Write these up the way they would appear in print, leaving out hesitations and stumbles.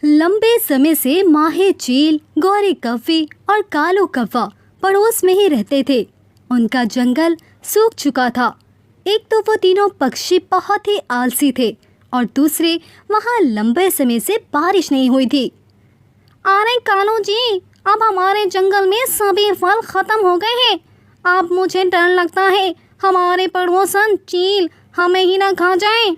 लंबे समय से माहे चील, गौरी कव्वे और कालू कव्वा पड़ोस में ही रहते थे। उनका जंगल सूख चुका था। एक तो वो तीनों पक्षी बहुत ही आलसी थे और दूसरे वहाँ लंबे समय से बारिश नहीं हुई थी। अरे कालू जी, अब हमारे जंगल में सभी फल खत्म हो गए हैं। अब मुझे डर लगता है हमारे पड़ोसन चील हमें ही ना खा जाए।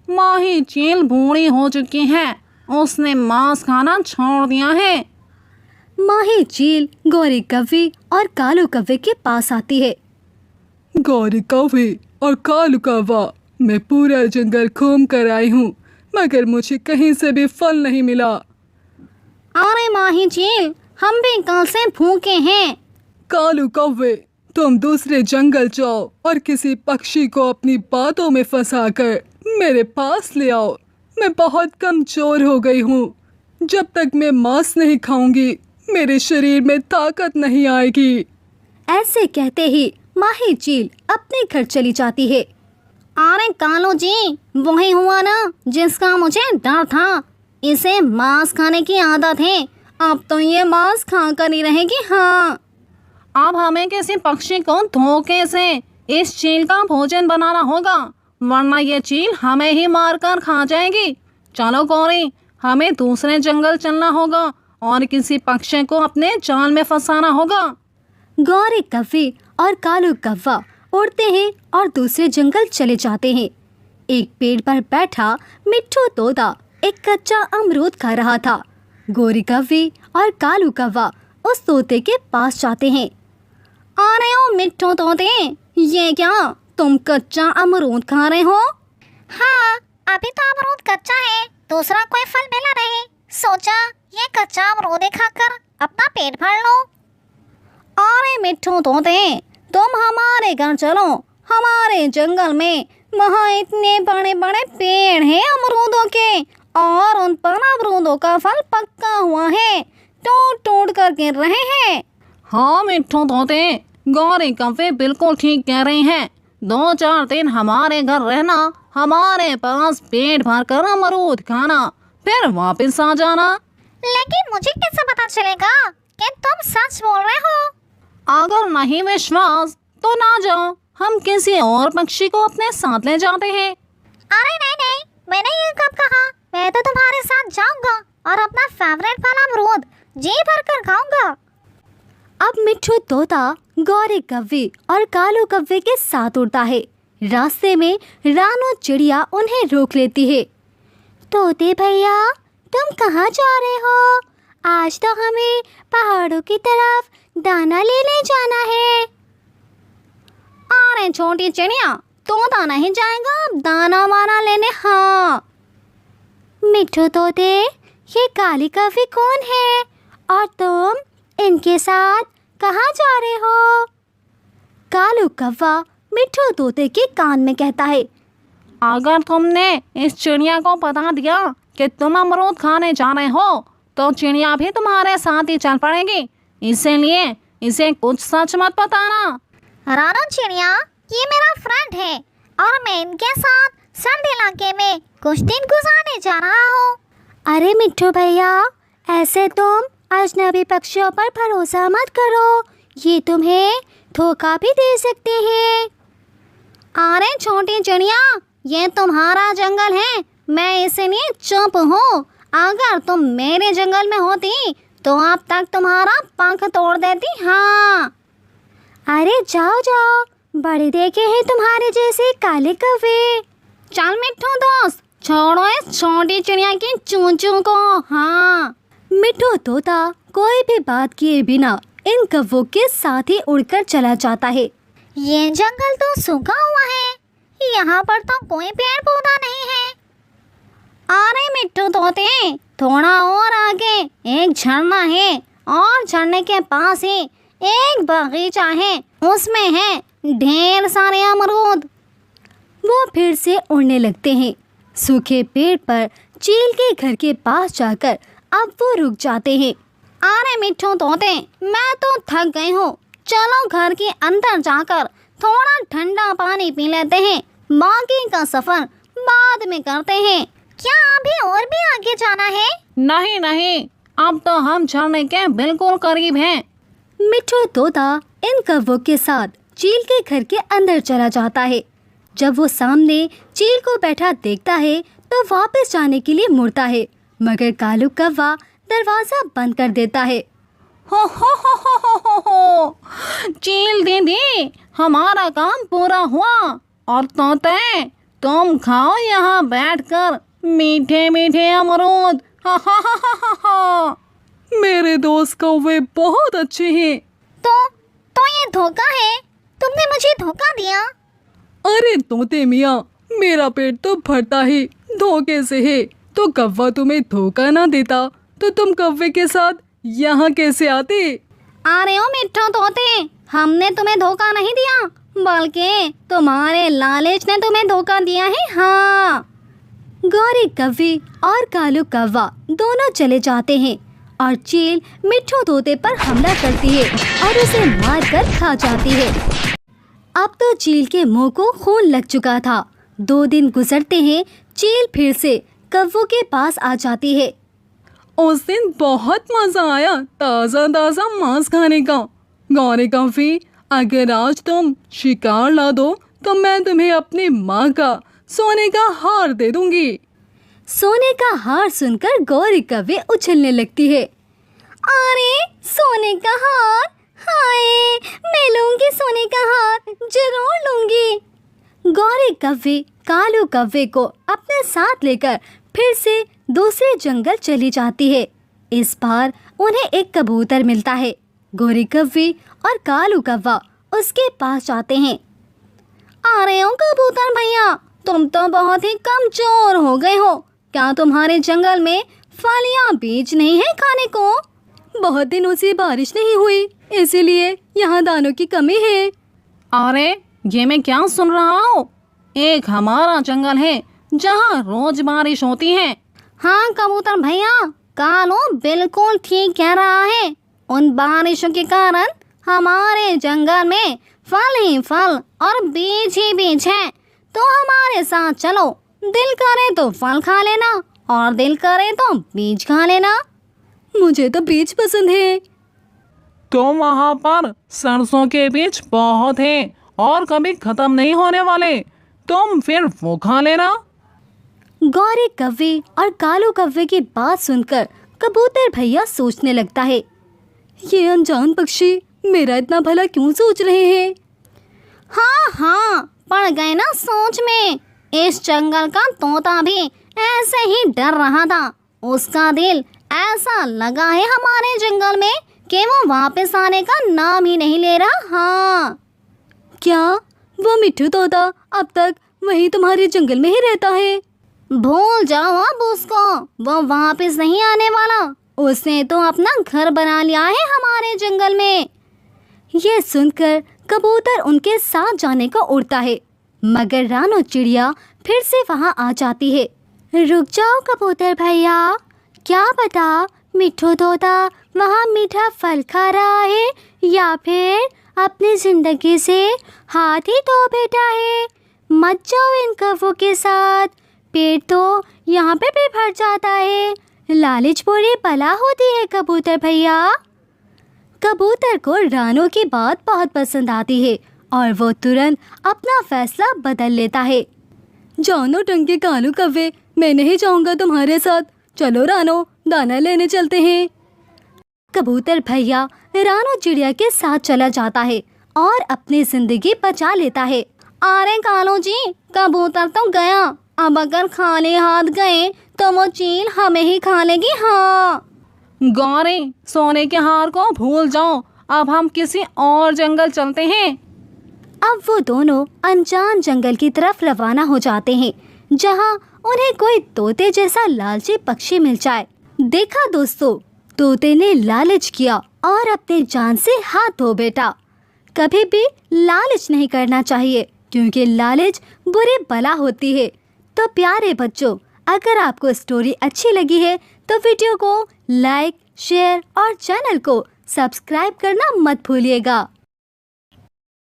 माही चील बूढ़ी हो चुकी है, उसने मांस खाना छोड़ दिया है। माही चील गौरी कव्वे और कालू कव्वे के पास आती है। गौरी कव्वे और कालू कव्वा, मैं पूरा जंगल घूम कर आई हूँ, मगर मुझे कहीं से भी फल नहीं मिला। अरे माही चील, हम भी कल से भूखे हैं। कालू कव्वे, तुम दूसरे जंगल जाओ और किसी पक्षी को अपनी बातों में फंसाकर मेरे पास ले आओ। मैं बहुत कमजोर हो गई हूँ। जब तक मैं मांस नहीं खाऊंगी मेरे शरीर में ताकत नहीं आएगी। ऐसे कहते ही माही चील अपने घर चली जाती है। अरे कालू जी, वही हुआ ना जिसका मुझे डर था। इसे मांस खाने की आदत है। अब तो ये मांस खाकर ही रहेगी। हाँ, अब हमें किसी पक्षी को धोखे से इस चील का भोजन बनाना होगा, वरना ये चील हमें ही मारकर खा जाएगी। चलो गौरी, हमें दूसरे जंगल चलना होगा और किसी पक्षी को अपने जाल में फंसाना होगा। गौरी कव्वे और कालू कव्वा उड़ते हैं और दूसरे जंगल चले जाते हैं। एक पेड़ पर बैठा मिट्ठू तोता एक कच्चा अमरूद खा रहा था। गौरी कव्वे और कालू कव्वा उस तोते के पास जाते हैं। अरे ओ मिट्ठू तोते, ये क्या तुम कच्चा अमरूद खा रहे हो? हाँ, अभी तो अमरूद कच्चा है, दूसरा कोई फल मिला नहीं, सोचा ये कच्चा अमरूद खाकर अपना पेट भर लो। अरे मिट्ठू तोते, तुम हमारे घर चलो। हमारे जंगल में वहाँ इतने बड़े बड़े पेड़ हैं अमरूदों के, और उन पर अमरूदों का फल पक्का हुआ है, टूट टूट कर गिर रहे हैं। हाँ मिट्ठू तोते, गौरी कव्वे बिल्कुल ठीक कह रही हैं। 2-4 दिन हमारे घर रहना, हमारे पास पेट भर कर अमरूद खाना, फिर वापस आ जाना। लेकिन मुझे कैसे पता चलेगा कि तुम सच बोल रहे हो? अगर नहीं विश्वास तो ना जाओ, हम किसी और पक्षी को अपने साथ ले जाते हैं। अरे नहीं नहीं, मैंने ये कब कहा? मैं तो तुम्हारे साथ जाऊंगा और अपना फेवरेट फल अमरूद जी भर कर खाऊंगा। अब मिट्ठू तोता गौरी कव्वे और कालू कव्वे के साथ उड़ता है। रास्ते में रानू चिड़िया उन्हें रोक लेती है। तोते भैया, तुम कहाँ जा रहे हो? आज तो हमें पहाड़ों की तरफ दाना लेने जाना है। अरे छोटी चिड़िया, तोता नहीं जाएगा दाना वाना लेने। हाँ मिट्ठू तोते, ये काली कव्वे कौन है और तुम इनके साथ कहाँ जा रहे हो? कालू कव्वा मिट्ठू तोते के कान में कहता है। अगर तुमने इस चिड़िया को बता दिया कि तुम अमरूद खाने जा रहे हो, तो चिड़िया भी तुम्हारे साथ ही चल पड़ेगी। इसीलिए इसे कुछ सच मत बताना। रानू चिड़िया, ये मेरा फ्रेंड है और मैं इनके साथ सर्द इलाके में कुछ दिन गुजारने जा रहा हूँ। अरे मिट्ठू भैया, ऐसे तुम अजनबी पक्षियों पर भरोसा मत करो, ये तुम्हें धोखा भी दे सकते हैं। अरे छोटी चिड़िया, ये तुम्हारा जंगल है, मैं इसलिए चुप हूँ। अगर तुम मेरे जंगल में होती तो अब तक तुम्हारा पंख तोड़ देती। हाँ अरे जाओ जाओ, बड़े देखे हैं तुम्हारे जैसे काले कव्वे। चल मिट्ठू दोस्त, छोड़ो इस छोटी चिड़िया की चूं-चूं को। हाँ, मिट्ठू तोता कोई भी बात किए बिना इन कव्वों के साथ ही उड़कर चला जाता है। ये जंगल तो सूखा हुआ है, यहाँ पर तो कोई पेड़ पौधा नहीं है। अरे मिट्ठू तोते, थोड़ा और आगे एक झरना है और झरने के पास ही एक बगीचा है, उसमें है ढेर सारे अमरूद। वो फिर से उड़ने लगते हैं। सूखे पेड़ पर चील के घर के पास जाकर अब वो रुक जाते हैं। अरे मिट्ठू तोते, मैं तो थक गई हूँ, चलो घर के अंदर जाकर थोड़ा ठंडा पानी पी लेते हैं, बाकी का सफ़र बाद में करते हैं। क्या अभी और भी आगे जाना है? नहीं नहीं, अब तो हम झरने के बिल्कुल करीब हैं। मिट्ठू तोता इन कौवों के साथ चील के घर के अंदर चला जाता है। जब वो सामने चील को बैठा देखता है तो वापस जाने के लिए मुड़ता है, मगर कालू कौवा दरवाजा बंद कर देता है। हो, चील दीदी, हमारा काम पूरा हुआ। और तोते, तुम खाओ यहाँ बैठकर मीठे मीठे अमरूद। मेरे दोस्त कौवे बहुत अच्छे हैं। तो ये धोखा है, तुमने मुझे धोखा दिया। अरे तोते मियाँ, मेरा पेट तो भरता ही धोखे से है, तो कौवा तुम्हें धोखा ना देता तो तुम कौवे के साथ यहाँ कैसे आते? अरे ओ मिट्ठू तोते, हमने तुम्हें धोखा नहीं दिया, बल्कि तुम्हारे लालच ने तुम्हें धोखा दिया है। हाँ। गौरी कौवे और कालू कौवा दोनों चले जाते हैं और चील मिट्ठू तोते पर हमला करती है और उसे मारकर खा जाती है। अब तो चील के मुंह को खून लग चुका था। 2 दिन गुजरते हैं, चील फिर से कौवों के पास आ जाती है। उस दिन बहुत मजा आया ताज़ा ताज़ा मांस खाने का। गौरी कौवे, अगर आज तुम शिकार ला दो तो मैं तुम्हें अपनी माँ का सोने का हार दे दूंगी। सोने का हार सुनकर गौरी कौवे उछलने लगती है। अरे सोने का हार, हाय, मैं लूंगी सोने का हार, जरूर लूंगी। गौरी कौवे कालू कौवे को अपने साथ लेकर फिर से दूसरे जंगल चली जाती है। इस बार उन्हें एक कबूतर मिलता है। गौरी कौवे और कालू कौवा उसके पास जाते हैं। अरे ओ कबूतर भैया, तुम तो बहुत ही कमजोर हो गए हो। क्या तुम्हारे जंगल में फलियां बीज नहीं है खाने को? बहुत दिनों से बारिश नहीं हुई, इसीलिए यहाँ दानों की कमी है। अरे ये मैं क्या सुन रहा हूँ? एक हमारा जंगल है जहाँ रोज बारिश होती है। हाँ कबूतर भैया, कालू बिल्कुल ठीक कह रहा है। उन बारिशों के कारण हमारे जंगल में फल ही फल और बीज ही बीज है। तो हमारे साथ चलो, दिल करे तो फल खा लेना और दिल करे तो बीज खा लेना। मुझे तो बीज पसंद है। तो वहाँ पर सरसों के बीज बहुत हैं और कभी खत्म नहीं होने वाले, तुम फिर वो खा लेना। गौरी कौवे और कालू कौवे की बात सुनकर कबूतर भैया सोचने लगता है, ये अनजान पक्षी मेरा इतना भला क्यों सोच रहे हैं। हाँ, पड़ गए ना सोच में। इस जंगल का तोता भी ऐसे ही डर रहा था। उसका दिल ऐसा लगा है हमारे जंगल में कि वो वापस आने का नाम ही नहीं ले रहा। हाँ। क्या वो मिट्ठू तोता अब तक वहीं तुम्हारे जंगल में ही रहता है? भूल जाओ अब उसको, वो वापस नहीं आने वाला। उसने तो अपना घर बना लिया है हमारे जंगल में। यह सुनकर कबूतर उनके साथ जाने को उड़ता है, मगर रानो चिड़िया फिर से वहां आ जाती है। रुक जाओ कबूतर भैया, क्या पता मिट्ठू तोता वहाँ मीठा फल खा रहा है या फिर अपनी जिंदगी से हाथ ही धो बैठा है। मत जाओ इन कौवों के साथ, पेट तो यहाँ पे भी भर जाता है। लालच बुरी बला होती है कबूतर भैया। कबूतर को रानो की बात बहुत पसंद आती है और वो तुरंत अपना फैसला बदल लेता है। जानो टंके कालू कौवे, मैं नहीं जाऊंगा तुम्हारे साथ। चलो रानो, दाना लेने चलते हैं। कबूतर भैया रानो चिड़िया के साथ चला जाता है और अपनी जिंदगी बचा लेता है। अरे कालू जी, कबूतर तो गया, अब अगर खाली हाथ गए तो वो चील हमें ही खा लेगी। हाँ। गौरी, सोने के हार को भूल जाओ, अब हम किसी और जंगल चलते हैं। अब वो दोनों अनजान जंगल की तरफ रवाना हो जाते हैं, जहाँ उन्हें कोई तोते जैसा लालची पक्षी मिल जाए। देखा दोस्तों, तोते ने लालच किया और अपने जान से हाथ धो बैठा। कभी भी लालच नहीं करना चाहिए, क्योंकि लालच बुरी बला होती है। तो प्यारे बच्चों, अगर आपको स्टोरी अच्छी लगी है तो वीडियो को लाइक, शेयर और चैनल को सब्सक्राइब करना मत भूलिएगा।